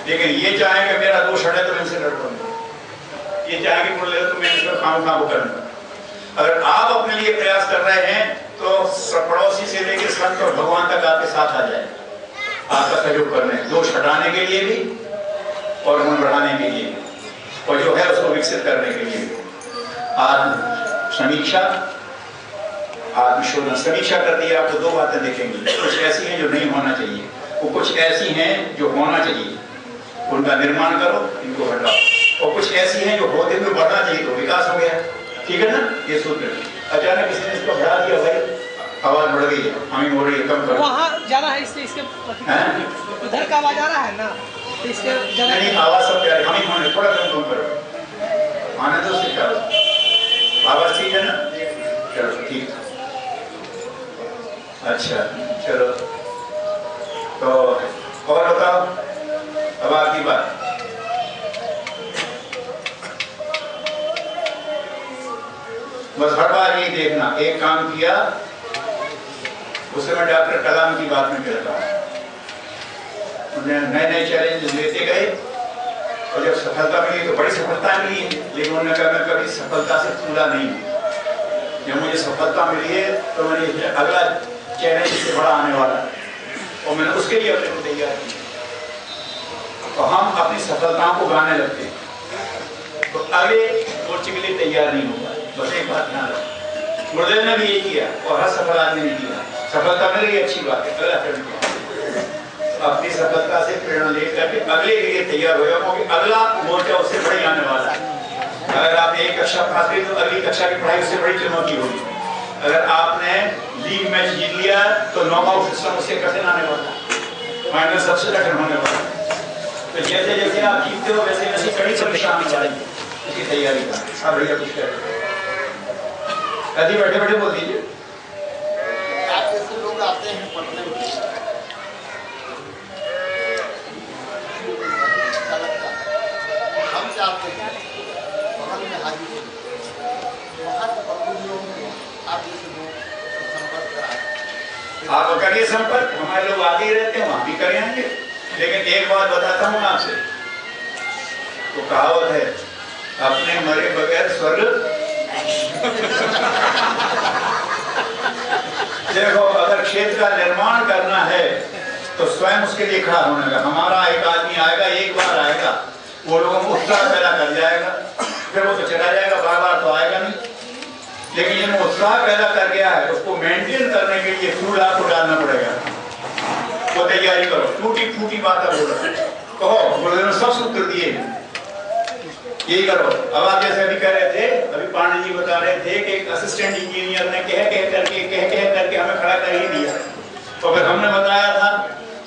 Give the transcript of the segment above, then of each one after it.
लेकिन ये चाहे कि मेरा दोष हटे तो मैं इनसे लड़ पड़ूंगा, ये चाहे कि बोले तो मैं इसका काम करूंगा। अगर आप अपने लिए प्रयास कर रहे हैं तो पड़ोसी से लेकर संत और भगवान तक आपके साथ आ जाए, आपका सहयोग करने, दोष हटाने के लिए भी और मन बढ़ाने के लिए भी, और जो है उसको विकसित करने के लिए भी। आत्म समीक्षा, आत्मशोधन। समीक्षा करती है आपको दो बातें देखेंगे, कुछ ऐसी हैं जो नहीं होना चाहिए, वो कुछ ऐसी हैं जो होना चाहिए, उनका निर्माण करो, इनको हटाओ, और कुछ ऐसी हैं जो होते हुए बढ़ना चाहिए तो विकास हो गया। ठीक है ना, ये सूत्र। अचानक किसी ने इसको बढ़ा दिया, भाई आवाज बढ़ गई है, हमें हो रही है, कम करो। वहाँ जाना है इसलिए इसके उधर का आवाज आ रहा है ना, तो इसके नहीं, आवाज सब प्यारी, हमें होने थोड़ा कम करो, आने दो उससे क्या, आवाज ठीक है ना, चलो ठीक। अच्छा चलो, तो और बताओ अब आपकी बात। बस हर बार ये देखना, एक काम किया उसे मैं डॉक्टर कलाम की बात में कहता हूँ, उन्हें नए नए चैलेंजेस लेते गए और जब सफलता मिली तो बड़ी सफलता मिली, लेकिन उन्होंने कहा मैं कभी सफलता से पूरा नहीं, जब मुझे सफलता मिली है तो मैंने अगला चैलेंज से बड़ा आने वाला और मैंने उसके लिए अपने को तैयार किया। तो हम अपनी सफलताओं को गाने लगते हैं तो अगले मोर्चे के लिए तैयार नहीं होगा। बस एक बात ध्यान रखो, गुरुदेव ने भी ये किया और हर सफल आदमी ने किया। सफलता मिल गई, अच्छी बात है, अगला चरण किया, अपनी सफलता से प्रेरणा लेकर के अगले के लिए तैयार हो जाओ, क्योंकि अगला मोर्चा उससे बड़ी आने वाला है। अगर आप एक कक्षा पास करें तो अगली कक्षा की पढ़ाई उससे बड़ी चुनौती होगी। अगर आपने लीग मैच जीत लिया तो नॉकआउट सिस्टम उससे कठिन आने वाला है, फाइनल सबसे कठिन होने वाला है। तो जैसे जैसे आप जीतते हो वैसे वैसे कड़ी परीक्षा आने वाली है, इसकी तैयारी का। अब भैया कुछ कह रहे हैं, बैठे बैठे बोल दीजिए। ऐसे लोग आते हैं पढ़ने में, हम चाहते हैं बगल में हाजी वहाँ के प्रभुओं में आप जैसे लोग संपर्क कराएं। आप करिए संपर्क, हमारे लोग आगे ही रहते हैं, वहाँ भी करेंगे। लेकिन एक बात बताता हूँ आपसे, तो कहावत है अपने मरे बगैर स्वर्ग। देखो, अगर क्षेत्र का निर्माण करना है तो स्वयं उसके लिए खड़ा होने का। हमारा एक आदमी आएगा, एक बार आएगा, वो लोगों को उत्साह पैदा कर जाएगा, फिर वो तो चला जाएगा, बार बार तो आएगा नहीं। लेकिन ये उत्साह पैदा कर गया है, उसको मेंटेन करने के लिए फ्यूल आपको डालना पड़ेगा। वो तैयारी करो, टूटी फूटी बात बोल रहा है, कहो गुरुदेव ने सब सूत्र दिए हैं, यही करो। अब आप जैसे अभी कह रहे थे, अभी पांडे जी बता रहे थे कि एक असिस्टेंट इंजीनियर ने कह करके हमें खड़ा कर ही दिया। तो फिर हमने बताया था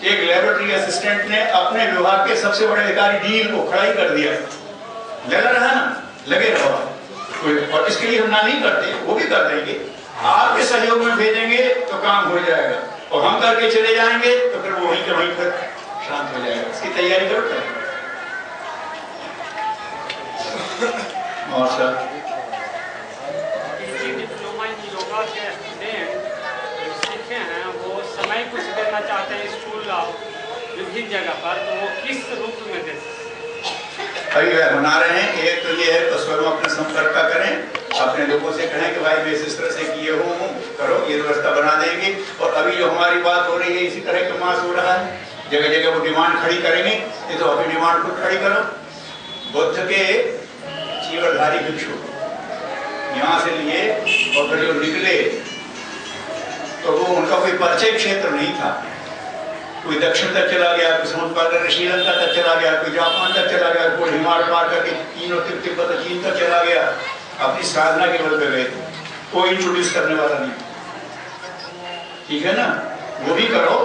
एक लेबोरेटरी असिस्टेंट ने अपने विभाग के सबसे बड़े अधिकारी डीन को खड़ा ही कर दिया। लगा रहा ना, लगे रहो। और इसके लिए हम ना नहीं करते, वो भी कर देंगे, आपके सहयोग में भेजेंगे तो काम हो जाएगा, और हम करके चले जाएंगे तो फिर वहीं के वहीं पर शांत हो जाएगा। इसकी तैयारी करो। और सर डिप्लोमा योगा के स्टूडेंट सीखे हैं, वो समय कुछ देना चाहते हैं स्कूल और विभिन्न जगह पर, तो वो किस रूप में दे सकते? अभी वह बना रहे हैं। एक तो ये है तो स्वयं अपने संपर्क का करें, अपने लोगों से कहें कि भाई मैं इस तरह से किए हूँ, करो, ये व्यवस्था बना देंगे। और अभी जो हमारी बात हो रही है इसी तरह के मास हो रहा है, जगह जगह वो डिमांड खड़ी करेंगे, ये तो अपनी डिमांड खुद खड़ी करो। बुद्ध के चीवरधारी भिक्षु यहाँ से लिए और फिर जो निकले तो वो उनका कोई परिचय क्षेत्र नहीं था। कोई दक्षिण तक चला गया, कोई समुद्र पार करके श्रीलंका तक चला गया, कोई जापान तक चला गया, कोई हिमालय पार करके चीन और तिब्बत चीन तक चला गया। अपनी साधना के बल पे गए थे, कोई इंट्रोड्यूस करने वाला नहीं। ठीक है ना, वो भी करो,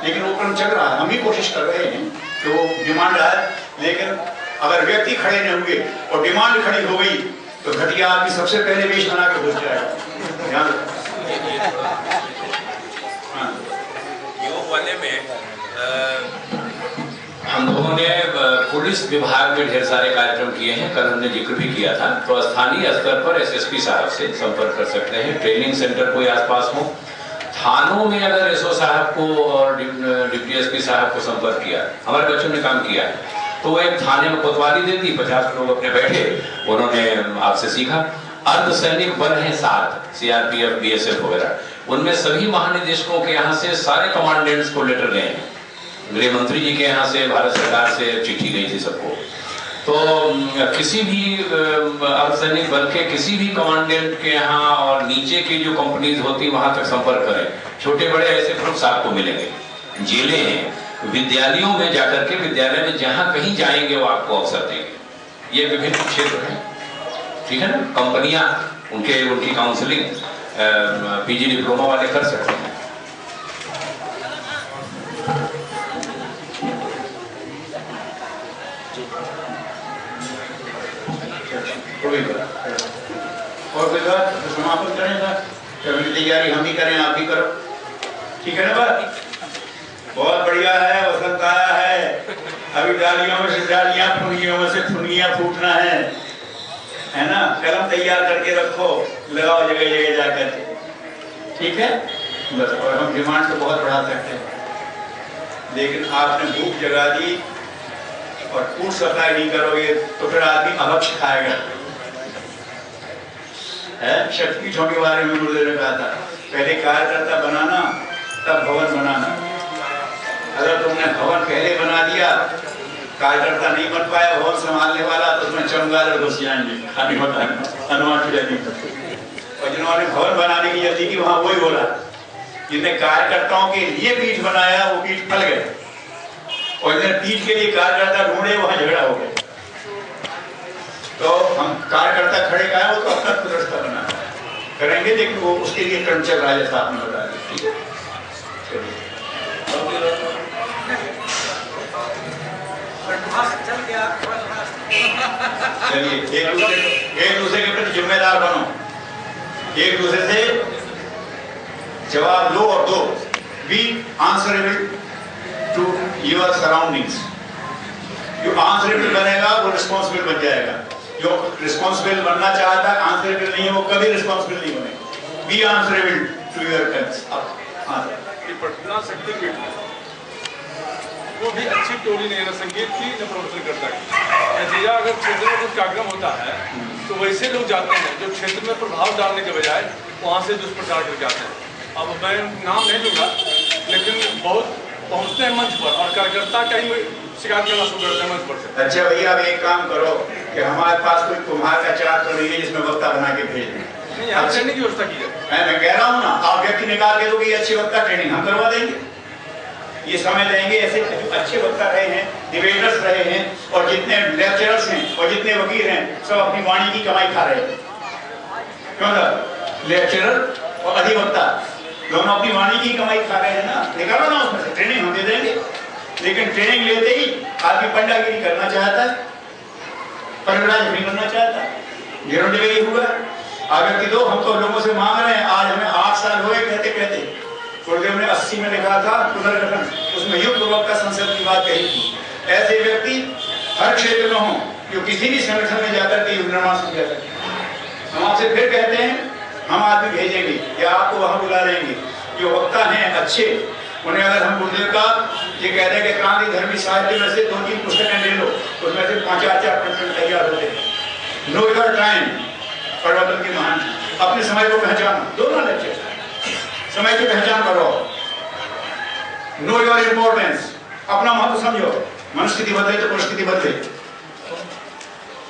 लेकिन वो क्रम चल रहा है। हम भी कोशिश कर रहे हैं कि वो डिमांड आए, लेकिन अगर व्यक्ति खड़े नहीं होंगे और डिमांड खड़ी हो गई तो घटिया आदमी सबसे पहले वेश बना के घुस जाएगा। ध्यान योग वाले में हम लोगों ने पुलिस विभाग में ढेर सारे कार्यक्रम किए हैं, कल हमने जिक्र भी किया था। तो स्थानीय स्तर पर एसएसपी साहब से संपर्क कर सकते हैं। ट्रेनिंग सेंटर कोई आसपास हो, थानों में अगर एसओ साहब को और डिप्टी एसपी साहब को संपर्क किया, हमारे बच्चों ने काम किया है। तो वो एक थाने में कोतवाली दे दी, 50 लोग अपने बैठे, उन्होंने आपसे सीखा। अर्धसैनिक बल हैं 7, CRPF, BSF वगैरह, उनमें सभी महानिदेशकों के यहाँ से सारे कमांडेंट्स को लेटर गए हैं, गृह मंत्री जी के यहाँ से, भारत सरकार से चिट्ठी गई थी सबको। तो किसी भी अर्धसैनिक बल के किसी भी कमांडेंट के यहाँ और नीचे की जो कंपनीज होती वहां तक संपर्क करें, छोटे बड़े ऐसे ग्रुप्स आपको मिलेंगे। जिले हैं, विद्यालयों में जाकर के, विद्यालय में जहां कहीं जाएंगे वो आपको अवसर देंगे। ये विभिन्न क्षेत्र हैं, ठीक है ना। कंपनियां उनकी काउंसलिंग PG डिप्लोमा वाले कर सकते हैं। और कोई बात तो समापन करें सर, कभी तैयारी हम ही करें, आप ही करो, ठीक है ना। बात बहुत बढ़िया है, वसंत आया है, अभी डालियों में से डालियां, फुनियों में से फुनियां फूटना है ना। कलम तैयार करके रखो, लगाओ जगह जगह जाकर, ठीक है बस। और हम डिमांड तो बहुत बढ़ा सकते हैं, लेकिन आपने भूख जगा दी और फूड सप्लाई नहीं करोगे तो फिर आदमी अभक्ष खाएगा। शक्तिपीठों के बारे में गुरुदेव ने कहा था, पहले कार्यकर्ता बनाना तब भवन बनाना। अगर तुमने भवन पहले बना दिया, कार्यकर्ता नहीं बन पाया भवन संभालने वाला, तो उसमें चमगादड़ घुस जाएंगे खाने बनाने। और जिन्होंने भवन बनाने की जल्दी की वहां वही बोला, जिनने कार्यकर्ताओं के लिए पीठ बनाया वो पीठ फल गए, और जिन्हें पीठ के लिए कार्यकर्ता ढूंढे वहां झगड़ा हो गया। तो हम कार्यकर्ता खड़े का है, वो तो अपना खुदरस्ता बना करेंगे, लेकिन वो उसके लिए क्रम चल रहा है जैसा आपने बताया, ठीक है। चलिए एक दूसरे के प्रति जिम्मेदार बनो, एक दूसरे से जवाब लो और दो। Be answerable to your surroundings. जो आंसरेबल बनेगा वो रिस्पॉन्सिबल बन जाएगा। जो रिस्पॉन्सिबल बनना चाहता है, आंसरेबल नहीं है, वो कभी रिस्पॉन्सिबल नहीं बनेगा। Be answerable to your Patna शक्ति वो भी अच्छी टोली नहीं है, न संगीत की न प्रवचन करता है। अगर क्षेत्र में कुछ कार्यक्रम होता है तो वैसे लोग जाते हैं जो क्षेत्र में प्रभाव डालने के बजाय वहाँ से दुष्प्रचार करके आते हैं। अब मैं नाम नहीं लूँगा, लेकिन बहुत पहुँचते हैं मंच पर और कार्यकर्ता का ही शिकायत करना शुरू करते हैं मंच पर से। अच्छा भैया, अब एक काम करो कि हमारे पास कोई कुम्हार का चार्ट तो नहीं है जिसमें वक्ता बना के भेज दें। नहीं, आप ट्रेनिंग की व्यवस्था की है। मैं कह रहा हूँ ना, आप व्यक्ति निकाल के दो कि अच्छे वक्ता ट्रेनिंग हम करवा देंगे। ये समय देंगे, ऐसे जो अच्छे वक्ता रहे हैं, डिबेटर्स रहे हैं, और जितने लेक्चरर्स हैं और जितने वकील हैं, सब अपनी वाणी की कमाई खा रहे हैं। क्यों सर? लेक्चरर और अधिवक्ता दोनों अपनी वाणी की कमाई खा रहे हैं ना। निकालो ना उसमें से, ट्रेनिंग हम दे देंगे। लेकिन ट्रेनिंग लेते ही आदमी पंडागिरी करना चाहता है, परिवराज नहीं करना चाहता। ढेरों जगह ये हुआ। अगर कि दो हम तो लोगों से मांग रहे हैं, आज हमें 8 साल हुए कहते कहते। गुरुदेव ने 80 में लिखा था पुनर्गठन, उसमें युग पूर्वक का संसद की बात कही थी। ऐसे व्यक्ति हर क्षेत्र में हों जो किसी भी संगठन में जाकर के युग निर्माण से किया सकते। हम आपसे फिर कहते हैं, हम आदमी भेजेंगे या आपको वहां बुला लेंगे। जो वक्ता हैं अच्छे, उन्हें अगर हम गुरुदेव का ये कह रहे हैं कि क्रांति धर्मी साहित्य में से 2-3 पुस्तकें ले लो, तो उसमें से 5-4 प्रश्न तैयार होते हैं। नो योर टाइम, परिवर्तन की महान, अपने समय को पहचानो। दोनों लेक्चर समय की पहचान करो। नो योर इम्पोर्टेंस, अपना महत्व समझो। मनुस्थिति बदले तो परिस्थिति बदले।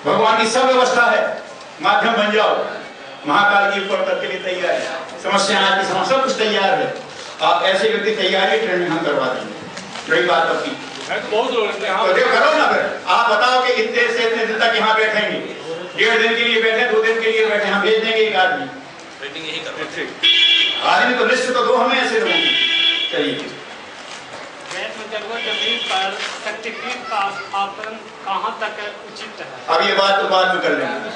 भगवान की सब व्यवस्था है, माध्यम बन जाओ। महाकाल की ऊपर के लिए तैयार है, समस्या की समस्या सब कुछ तैयार है। आप ऐसे व्यक्ति तैयार है, ट्रेनिंग हम करवा देंगे। रही बात आपकी, बहुत लोग तो करो ना। फिर आप बताओ कि इतने से इतने दिन तक यहाँ बैठेंगे, 1.5 दिन के लिए बैठे, 2 दिन के लिए बैठे, हम भेज देंगे एक आदमी। यही करवा आदमी तो लिस्ट तो दो हमें ऐसे लोगों की। चलिए, जमीन पर शक्तिपीठ का स्थापन कहाँ तक उचित है? अब ये बात तो बाद में कर लेंगे।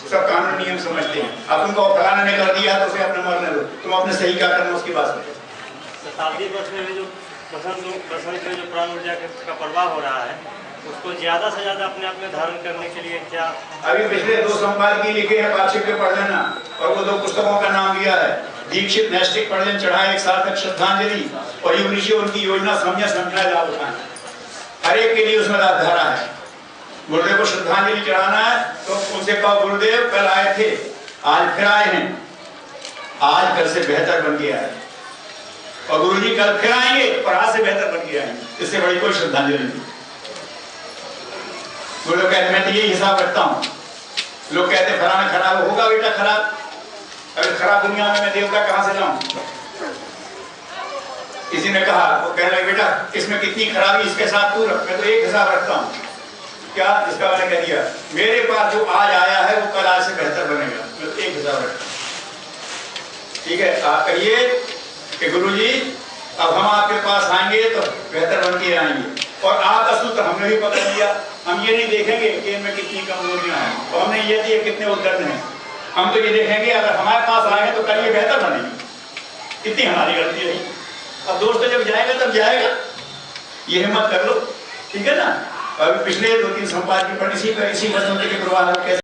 सब कानून नियम समझते हैं। अब तुमको फलाना ने कर दिया तो उसे अपने मरने दो, तुम अपने सही क्या करना उसकी बात करो। शताब्दी वर्ष में जो बसंत में जो प्राण ऊर्जा का प्रवाह हो रहा है, उसको ज्यादा से ज्यादा अपने आप में धारण करने के लिए क्या? अभी पिछले 2 संपादकीय लिखे हैं, पाक्षिक के पढ़ लेना। और वो 2 पुस्तकों का नाम दिया है, दीक्षित नैष्ठिक पढ़ लें, चढ़ाए एक सार्थक श्रद्धांजलि, और यूनिशी उनकी योजना समझा समझना लाभ उठाए। हर एक के लिए उसमें धारा है। गुरुदेव को श्रद्धांजलि चढ़ाना है तो उनसे कहो गुरुदेव कल आए थे, आज फिर आए हैं, आज कल से बेहतर बन के आए, और गुरुजी कल फिर आएंगे और आज से बेहतर बन के आएंगे। इससे बड़ी कोई श्रद्धांजलि नहीं। गुरुदेव कहते मैं तो यही हिसाब रखता हूँ। लोग कहते फलाना खराब होगा, बेटा खराब, अगर खराब दुनिया में मैं देवता कहां से लाऊं? किसी ने कहा, वो कह रहे बेटा इसमें कितनी खराबी, इसके साथ तू रख। मैं तो एक हिसाब रखता हूँ। क्या? इसका मैंने कह दिया मेरे पास जो आज आया है वो कल आज से बेहतर बनेगा। मैं तो एक हिसाब रखता हूँ। ठीक है, आप कहिए कि गुरुजी अब हम आपके पास आएंगे तो बेहतर बन के आएंगे, और आपका सूत्र हमने भी पकड़ लिया। हम ये नहीं देखेंगे कि इनमें कितनी कमजोरियां हैं, और हमने ये दिए कितने उद्दंड हैं। हम तो ये देखेंगे अगर हमारे पास आए तो कल ये बेहतर बनेगी। इतनी हमारी गलती रही। अब दोस्त जब जाएगा तब जाएगा, ये हिम्मत कर लो। ठीक है ना? अभी पिछले 2-3 संपादकीय पर इसी वसंत के प्रवाह कैसे